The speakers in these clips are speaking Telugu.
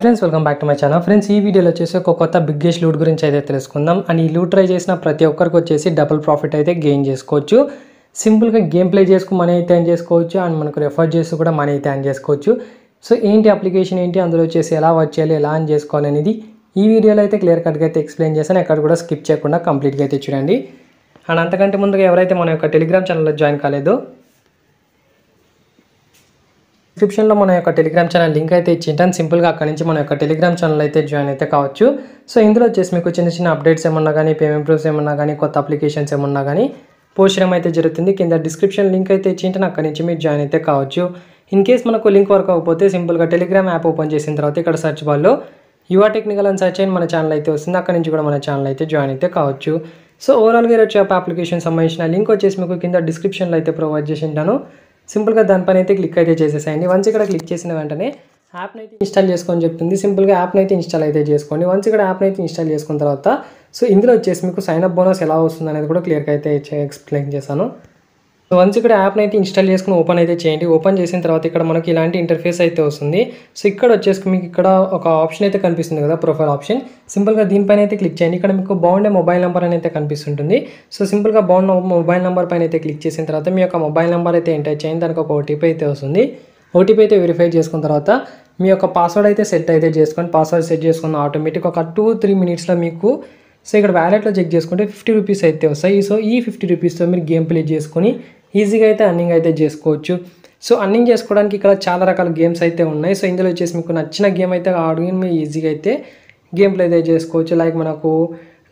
Friends welcome back to my channel. Friends ఈ వీడియోలో వచ్చేసి ఒక కొత్త బిగ్గెస్ట్ లూట్ గురించి అయితే తెలుసుకుందాం. అండ్ ఈ లూట్ ట్రై చేసిన ప్రతి ఒక్కరికి వచ్చేసి డబుల్ ప్రాఫిట్ అయితే గెయిన్ చేసుకోవచ్చు. సింపుల్గా గేమ్ ప్లే చేసుకుని మనీ అయితే ఎర్న్ చేసుకోవచ్చు అండ్ మనకు రెఫర్ చేసి కూడా మనీ అయితే ఎర్న్ చేసుకోవచ్చు. సో ఏంటి అప్లికేషన్ ఏంటి, అందులో వచ్చేసి ఎలా వర్క్ చేయాలి, ఎలా ఎర్న్ చేసుకోవాలి అనేది ఈ వీడియోలో అయితే క్లియర్ కట్గా అయితే ఎక్స్ప్లెయిన్ చేశాను. ఎక్కడ కూడా స్కిప్ చేయకుండా కంప్లీట్గా అయితే చూడండి. అండ్ అంతకంటే ముందుగా ఎవరైతే మన యొక్క టెలిగ్రామ్ ఛానల్లో జాయిన్ కాలేదో డిస్క్రిప్షన్లో మన యొక్క టెలిగ్రామ్ ఛానల్ లింక్ అయితే ఇచ్చింటాను. సింపుల్గా అక్కడ నుంచి మన యొక్క టెలిగ్రామ్ ఛానల్ అయితే జాయిన్ అయితే కావచ్చు. సో ఇందులో వచ్చేసి మీకు చిన్న చిన్న అప్డేట్స్ ఏమన్నా కానీ, పేమెంట్ ప్రూఫ్స్ ఏమన్నా కానీ, కొత్త అప్లికేషన్స్ ఏమన్నా కానీ పోస్ట్ చేయడం అయితే జరుగుతుంది. కింద డిస్క్రిప్షన్ లింక్ అయితే ఇచ్చింటాను, అక్కడ నుంచి మీరు జాయిన్ అయితే కావచ్చు. ఇన్ కేస్ మనకు లింక్ వర్క్ అవ్వకపోతే సింపుల్గా టెలిగ్రామ్ యాప్ ఓపెన్ చేసిన తర్వాత ఇక్కడ సెర్చ్ బార్లో యువ టెక్నికల్ అని సెర్చ్ అయిన మన ఛానల్ అయితే వస్తుంది. అక్కడ నుంచి కూడా మన ఛానల్ అయితే జాయిన్ అయితే కావచ్చు. సో ఓవరాల్గా వచ్చే యాప్ అప్లికేషన్ సంబంధించిన లింక్ వచ్చేసి మీకు కింద డిస్క్రిప్షన్లో అయితే ప్రొవైడ్ చేసి ఉంటాను. సింపుల్గా దానిపైన అయితే క్లిక్ అయితే చేసేసేయండి. వన్స్ ఇక్కడ క్లిక్ చేసిన వెంటనే యాప్ని అయితే ఇన్స్టాల్ చేసుకొని చెప్తుంది. సింపుల్గా యాప్ని అయితే ఇన్స్టాల్ అయితే చేసుకోండి. వన్స్ ఇక్కడ యాప్ని అయితే ఇన్స్టాల్ చేసుకున్న తర్వాత సో ఇందులో వచ్చేసి మీకు సైన్ అప్ బోనస్ ఎలా వస్తుంది అనేది కూడా క్లియర్గా అయితే ఎక్స్ప్లెయిన్ చేశాను. సో వన్స్ ఇక్కడ యాప్ని అయితే ఇన్స్టాల్ చేసుకుని ఓపెన్ అయితే చేయండి. ఓపెన్ చేసిన తర్వాత ఇక్కడ మనకి ఇలాంటి ఇంటర్ఫేస్ అయితే వస్తుంది. సో ఇక్కడ వచ్చేసి మీకు ఇక్కడ ఒక ఆప్షన్ అయితే కనిపిస్తుంది కదా, ప్రొఫైల్ ఆప్షన్. సింపుల్గా దీనిపైన అయితే క్లిక్ చేయండి. ఇక్కడ మీకు బాగుండే మొబైల్ నెంబర్ అని అయితే కనిపిస్తుంటుంది. సో సింపుల్గా బాగున్న మొబైల్ నెంబర్ పైన అయితే క్లిక్ చేసిన తర్వాత మీ యొక్క మొబైల్ నెంబర్ అయితే ఎంటర్ చేయండి. దానికి ఒక ఓటీపీ అయితే వస్తుంది. ఓటీపీ అయితే వెరిఫై చేసుకున్న తర్వాత మీ యొక్క పాస్వర్డ్ అయితే సెట్ అయితే చేసుకోండి. పాస్వర్డ్ సెట్ చేసుకున్న ఆటోమేటిక్ ఒక 2-3 మినిట్స్లో మీకు సో ఇక్కడ వ్యాలెట్లో చెక్ చేసుకుంటే 50 రూపీస్ అయితే వస్తాయి. సో ఈ 50 రూపీస్తో మీరు గేమ్ ప్లే చేసుకొని ఈజీగా అయితే అర్నింగ్ అయితే చేసుకోవచ్చు. సో అర్నింగ్ చేసుకోవడానికి ఇక్కడ చాలా రకాల గేమ్స్ అయితే ఉన్నాయి. సో ఇందులో వచ్చేసి మీకు నచ్చిన గేమ్ అయితే ఆడుకుని మీరు ఈజీగా అయితే గేమ్ ప్లే అయితే చేసుకోవచ్చు. లైక్ మనకు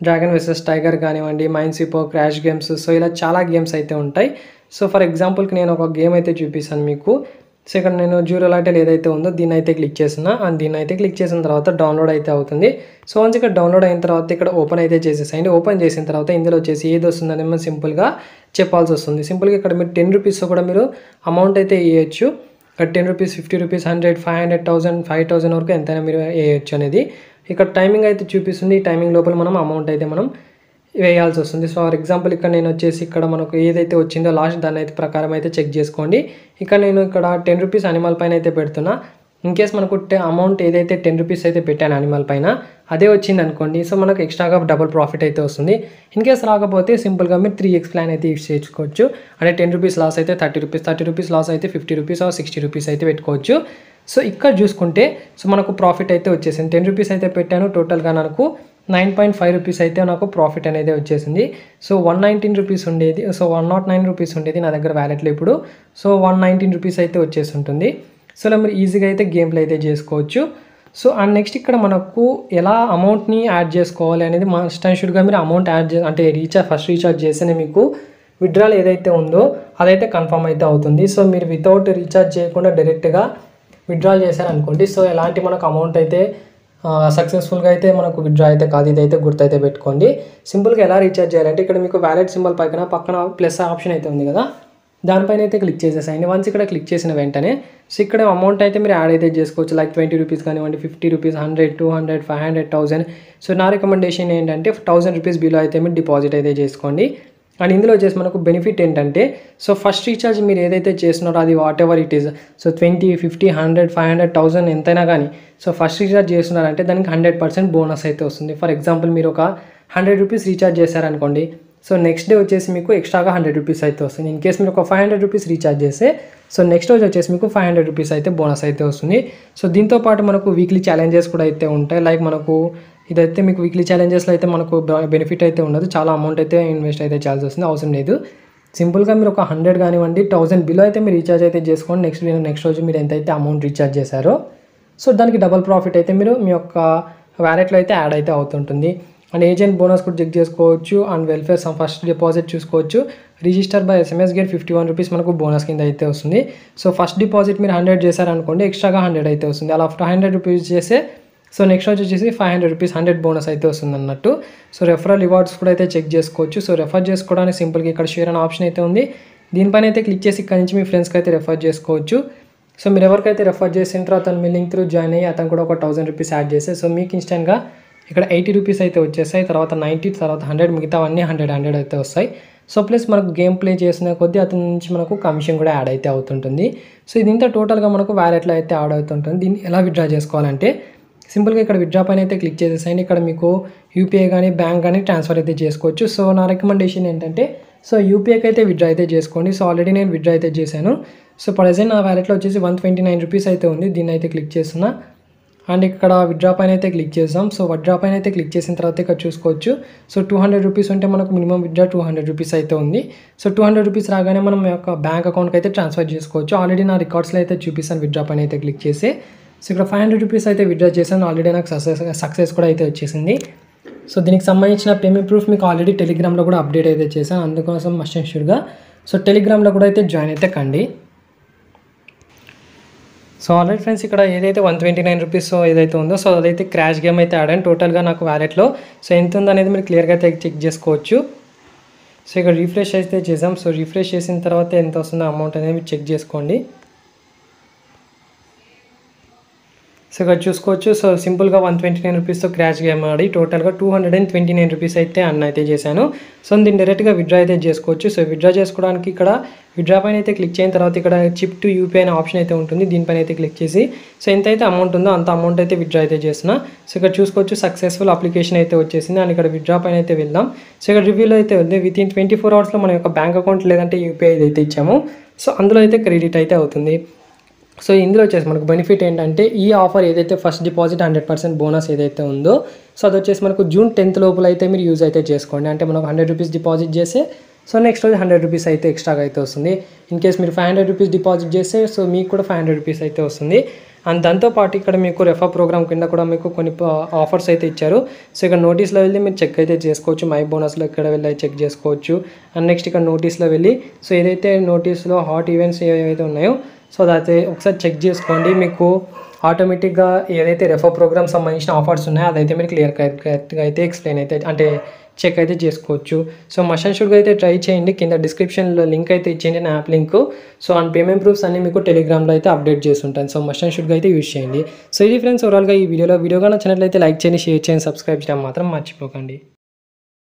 డ్రాగన్ వర్సెస్ టైగర్ కానివ్వండి, mine sweep, crash games, so ఇలా చాలా గేమ్స్ అయితే ఉంటాయి. సో ఫర్ ఎగ్జాంపుల్కి నేను ఒక గేమ్ అయితే చూపిస్తాను మీకు. సో ఇక్కడ నేను జీరో లాటెల్ ఏదైతే ఉందో దీన్ని అయితే క్లిక్ చేసిన అండ్ దీన్ని అయితే క్లిక్ చేసిన తర్వాత డౌన్లోడ్ అయితే అవుతుంది. సో వన్స్ ఇక్కడ డౌన్లోడ్ అయిన తర్వాత ఇక్కడ ఓపెన్ అయితే చేసేసేయండి. ఓపెన్ చేసిన తర్వాత ఇందులో వచ్చేసి ఏది వస్తుందని మనం సింపుల్గా చెప్పాల్సి వస్తుంది. సింపుల్గా ఇక్కడ మీరు 10 రూపీస్తో కూడా మీరు అమౌంట్ అయితే వేయచ్చు. ఇక్కడ 10 రూపీస్, 50 రూపీస్, 100, 500, 1000, 5000 వరకు ఎంతైనా మీరు వేయచ్చు అనేది ఇక్కడ టైమింగ్ అయితే చూపిస్తుంది. ఈ టైమింగ్ లోపల మనం అమౌంట్ అయితే మనం వేయాల్సి వస్తుంది. సో ఫర్ ఎగ్జాంపుల్ ఇక్కడ నేను వచ్చేసి ఇక్కడ మనకు ఏదైతే వచ్చిందో లాస్ట్ దాని అయితే ప్రకారం అయితే చెక్ చేసుకోండి. ఇక్కడ నేను ఇక్కడ 10 రూపీస్ అనిమల్ పైన అయితే పెడుతున్నా. ఇన్ కేస్ మనకు అమౌంట్ ఏదైతే 10 రూపీస్ అయితే పెట్టాను అనిమల్ పైన అదే వచ్చింది అనుకోండి, సో మనకు ఎక్స్ట్రాగా డబుల్ ప్రాఫిట్ అయితే వస్తుంది. ఇన్ కేస్ రాకపోతే సింపుల్గా మీరు 3x ప్లాన్ అయితే యూస్ చేసుకోవచ్చు. అంటే 10 రూపీస్ లాస్ అయితే 30 రూపీస్, 30 రూపీస్ లాస్ అయితే 50 రూపీస్ ఆర్ 60 రూపీస్ అయితే పెట్టుకోవచ్చు. సో ఇక్కడ చూసుకుంటే సో మనకు ప్రాఫిట్ అయితే వచ్చేసింది. 10 రూపీస్ అయితే పెట్టాను, టోటల్గా నాకు 9.5 రూపీస్ అయితే నాకు ప్రాఫిట్ అనేది వచ్చేసింది. సో 119 రూపీస్ ఉండేది, సో 109 రూపీస్ ఉండేది నా దగ్గర వ్యాలెట్లో ఇప్పుడు. సో 119 రూపీస్ అయితే వచ్చేసి ఉంటుంది. సో ఇలా మీరు ఈజీగా అయితే గేమ్ ప్లే అయితే చేసుకోవచ్చు. సో అండ్ నెక్స్ట్ ఇక్కడ మనకు ఎలా అమౌంట్ని యాడ్ చేసుకోవాలి అనేది మస్ట్ అండ్ షుడ్గా మీరు అమౌంట్ యాడ్ అంటే ఫస్ట్ రీఛార్జ్ చేస్తేనే మీకు విత్డ్రాల్ ఏదైతే ఉందో అదైతే కన్ఫర్మ్ అయితే అవుతుంది. సో మీరు వితౌట్ రీఛార్జ్ చేయకుండా డైరెక్ట్గా విత్డ్రాల్ చేశారనుకోండి, సో ఎలాంటి మనకు అమౌంట్ అయితే సక్సెస్ఫుల్గా అయితే మనకు విత్డ్రా అయితే కాదు. ఇదైతే గుర్తయితే పెట్టుకోండి. సింపుల్గా ఎలా రీఛార్జ్ చేయాలంటే ఇక్కడ మీకు వ్యాలెట్ సింబల్ పక్కన ప్లస్ ఆప్షన్ అయితే ఉంది కదా, దానిపైన అయితే క్లిక్ చేసేసాయండి. వన్స్ ఇక్కడ క్లిక్ చేసిన వెంటనే సో ఇక్కడ అమౌంట్ అయితే మీరు యాడ్ అయితే చేసుకోవచ్చు. లైక్ 20 రూపీస్ కానివ్వండి, 50 రూపీస్, 100, 200, 500, 1000. సో నా రికమెండేషన్ ఏంటంటే 1000 రూపీస్ బిలో అయితే మీరు డిపాజిట్ అయితే చేసుకోండి. అండ్ ఇందులో వచ్చేసి మనకు బెనిఫిట్ ఏంటంటే సో ఫస్ట్ రీఛార్జ్ మీరు ఏదైతే చేస్తున్నారో అది what ever it is, so 20, 50, 100, 500, 1000 ఎంతైనా కానీ సో ఫస్ట్ రీఛార్జ్ చేస్తున్నారంటే దానికి 100% బోనస్ అయితే వస్తుంది. ఫర్ ఎగ్జాంపుల్ మీరు ఒక 100 రూపీస్ రీఛార్జ్ చేశారనుకోండి, సో నెక్స్ట్ డే వచ్చేసి మీకు ఎక్స్ట్రాగా 100 రూపీస్ అయితే వస్తుంది. ఇన్ కేస్ మీరు ఒక 500 రూపీస్ రీఛార్జ్ చేస్తే సో నెక్స్ట్ రోజు వచ్చేసి మీకు 500 రూపీస్ అయితే బోనస్ అయితే వస్తుంది. సో దీంతో పాటు మనకు వీక్లీ ఛాలెంజెస్ కూడా అయితే ఉంటాయి. లైక్ మనకు ఇదైతే మీకు వీక్లీ ఛాలెంజెస్లో అయితే మనకు బెనిఫిట్ అయితే ఉండదు, చాలా అమౌంట్ అయితే ఇన్వెస్ట్ అయితే చేయాల్సి వస్తుంది, అవసరం లేదు. సింపుల్గా మీరు ఒక 100 కానివ్వండి, 1000 బిలో అయితే మీరు రీఛార్జ్ అయితే చేసుకోండి. నెక్స్ట్ రోజు మీరు ఎంతైతే అమౌంట్ రీఛార్జ్ చేశారో సో దానికి డబల్ ప్రాఫిట్ అయితే మీరు మీ యొక్క వ్యాలెట్లో అయితే యాడ్ అయితే అవుతుంటుంది. అండ్ ఏజెంట్ బోనస్ కూడా చెక్ చేసుకోవచ్చు. అండ్ వెల్ఫేర్ ఫస్ట్ డిపాజిట్ చూసుకోవచ్చు. Register by SMS gate 51 rupees మనకు బోనస్ కింద అయితే వస్తుంది. సో ఫస్ట్ డిపాజిట్ మీరు 100 చేశారనుకోండి, ఎక్స్ట్రాగా 100 అయితే వస్తుంది. అలా 100 రూపీస్ చేస్తే సో నెక్స్ట్ రోజు వచ్చేసి 500 రూపీస్ 100 బోనస్ అయితే వస్తుంది అన్నట్టు. సో రెఫరల్ రివార్డ్స్ కూడా అయితే చెక్ చేసుకోవచ్చు. సో రెఫర్ చేసుకోవడానికి సింపుల్గా ఇక్కడ షేర్ అనే ఆప్షన్ అయితే ఉంది. దీనిపైన అయితే క్లిక్ చేసి ఇక్కడ నుంచి మీ ఫ్రెండ్స్కి అయితే రెఫర్ చేసుకోవచ్చు. సో మీరు ఎవరికైతే రెఫర్ చేసింటారో అతను మీ లింక్ త్రూ జాయిన్ అయ్యి అతను కూడా ఒక 1000 రూపీస్ యాడ్ చేస్తే సో మీకు ఇన్స్టెంట్గా ఇక్కడ 80 రూపీస్ అయితే వచ్చేస్తాయి. తర్వాత 90, తర్వాత 100, మిగతావన్నీ 100 అయితే వస్తాయి. సో ప్లస్ మనకు గేమ్ ప్లే చేసిన కొద్దీ అతని నుంచి మనకు కమిషన్ కూడా యాడ్ అయితే అవుతుంటుంది. సో ఇదంతా టోటల్గా మనకు వ్యాలెట్లో అయితే యాడ్ అవుతుంటుంది. దీన్ని ఎలా విత్డ్రా చేసుకోవాలంటే సింపుల్గా ఇక్కడ విత్డ్రా పైన అయితే క్లిక్ చేసేసేయండి. ఇక్కడ మీకు యూపీఐ కానీ బ్యాంక్ కానీ ట్రాన్స్ఫర్ అయితే చేసుకోవచ్చు. సో నా రికమెండేషన్ ఏంటంటే సో యూపీఐకి అయితే విత్డ్రా అయితే చేసుకోండి. సో ఆల్రెడీ నేను విత్డ్రా అయితే చేశాను. సో ప్రెజెంట్ నా వ్యాలెట్లో వచ్చేసి 129 రూపీస్ అయితే ఉంది. దీన్ని అయితే క్లిక్ చేస్తున్నా అండ్ ఇక్కడ విత్డ్రా పైన అయితే క్లిక్ చేద్దాం. సో విత్డ్రా పైన అయితే క్లిక్ చేసిన తర్వాత ఇక్కడ చూసుకోవచ్చు. సో 200 రూపీస్ ఉంటే మనకు మినిమం విత్డ్రా 200 రూపీస్ అయితే ఉంది. సో 200 రూపీస్ రాగానే మనం యొక్క బ్యాంక్ అకౌంట్కి అయితే ట్రాన్స్ఫర్ చేసుకోవచ్చు. ఆల్రెడీ నా రికార్డ్స్లో అయితే చూపిస్తాను విత్డ్రా పైన అయితే క్లిక్ చేసి. సో ఇక్కడ 500 రూపీస్ అయితే విత్డ్రా చేశాను. ఆల్రెడీ నాకు సక్సెస్ కూడా అయితే వచ్చేసింది. సో దీనికి సంబంధించిన పేమెంట్ ప్రూఫ్ మీకు ఆల్రెడీ టెలిగ్రామ్లో కూడా అప్డేట్ అయితే చేశాను. అందుకోసం మస్ట్ అండ్ షూర్గా సో టెలిగ్రామ్లో కూడా అయితే జాయిన్ అయితే కండి. సో ఆల్రెడీ ఫ్రెండ్స్ ఇక్కడ ఏదైతే 129 రూపీస్ ఏదైతే ఉందో సో అదైతే క్రాష్ గేమ్ అయితే ఆడాను టోటల్గా నాకు వ్యాలెట్లో. సో ఎంత ఉందనేది మీరు క్లియర్గా అయితే చెక్ చేసుకోవచ్చు. సో ఇక్కడ రిఫ్రెష్ అయితే చేసాం. సో రిఫ్రెష్ చేసిన తర్వాత ఎంత వస్తుందో అమౌంట్ అనేది మీరు చెక్ చేసుకోండి. సో ఇక్కడ చూసుకోవచ్చు. సో సింపుల్గా 129 రూపీస్తో క్రాష్ గేమ్ ఆడి టోటల్గా 229 రూపీస్ అయితే అన్న అయితే చేశాను. సో దీన్ని డైరెక్ట్గా విత్డ్రా అయితే చేసుకోవచ్చు. సో విత్డ్రా చేసుకోవడానికి ఇక్కడ విత్డ్రా పైన అయితే క్లిక్ చేసిన తర్వాత ఇక్కడ చిప్ టు యూపీఐ అనే ఆప్షన్ అయితే ఉంటుంది. దీనిపైన అయితే క్లిక్ చేసి సో ఎంతైతే అమౌంట్ ఉందో అంత అమౌంట్ అయితే విత్డ్రా అయితే చేస్తున్నా. సో ఇక్కడ చూసుకోవచ్చు సక్సెస్ఫుల్ అప్లికేషన్ అయితే వచ్చేసింది. అండ్ ఇక్కడ విత్డ్రా పైన అయితే వెళ్దాం. సో ఇక్కడ రివ్యూలో అయితే ఉంది వితిన్ 24 అవర్స్లో మన యొక్క బ్యాంక్ అకౌంట్ లేదంటే యూపీఐ అయితే ఇచ్చాము. సో అందులో అయితే క్రెడిట్ అయితే అవుతుంది. సో ఇందులో వచ్చేసి మనకు బెనిఫిట్ ఏంటంటే ఈ ఆఫర్ ఏదైతే ఫస్ట్ డిపాజిట్ 100% బోనస్ ఏదైతే ఉందో సో అది వచ్చేసి మనకు జూన్ 10th లోపల అయితే మీరు యూజ్ అయితే చేసుకోండి. అంటే మనకు 100 రూపీస్ డిపాజిట్ చేస్తే సో నెక్స్ట్ రోజు 100 రూపీస్ అయితే ఎక్స్ట్రాగా అయితే వస్తుంది. ఇన్ కేస్ మీరు 500 రూపీస్ డిపాజిట్ చేస్తే సో మీకు కూడా 500 రూపీస్ అయితే వస్తుంది. అండ్ దాంతోపాటు ఇక్కడ మీకు రెఫర్ ప్రోగ్రామ్ కింద కూడా మీకు కొన్ని ఆఫర్స్ అయితే ఇచ్చారు. సో ఇక్కడ నోటీస్లో వెళ్ళి మీరు చెక్ అయితే చేసుకోవచ్చు. మై బోనస్లో ఇక్కడ వెళ్ళి చెక్ చేసుకోవచ్చు. అండ్ నెక్స్ట్ ఇక్కడ నోటీస్లో వెళ్ళి సో ఏదైతే నోటీస్లో హాట్ ఈవెంట్స్ ఏవైతే ఉన్నాయో సో అదైతే ఒకసారి చెక్ చేసుకోండి. మీకు ఆటోమేటిక్గా ఏదైతే రెఫర్ ప్రోగ్రామ్ సంబంధించిన ఆఫర్స్ ఉన్నాయో అదైతే మీరు కరెక్ట్గా అయితే ఎక్స్ప్లెయిన్ అయితే అంటే చెక్ అయితే చేసుకోవచ్చు. సో మస్ట్ అండ్ షుడ్గా అయితే ట్రై చేయండి. కింద డిస్క్రిప్షన్లో లింక్ అయితే ఇచ్చేయండి నా app link. So and payment proofs అన్ని మీకు టెలిగ్రామ్లో అయితే అప్డేట్ చేస్తుంటాను. సో మస్ట్ అండ్ షుడ్గా అయితే యూజ్ చేయండి. సో ఇది ఫ్రెండ్స్ ఓవరాల్గా ఈ వీడియో నచ్చినట్లయితే లైక్ చేయండి, షేర్ చేయండి, సబ్స్క్రైబ్ చేయడం మాత్రం మర్చిపోకండి.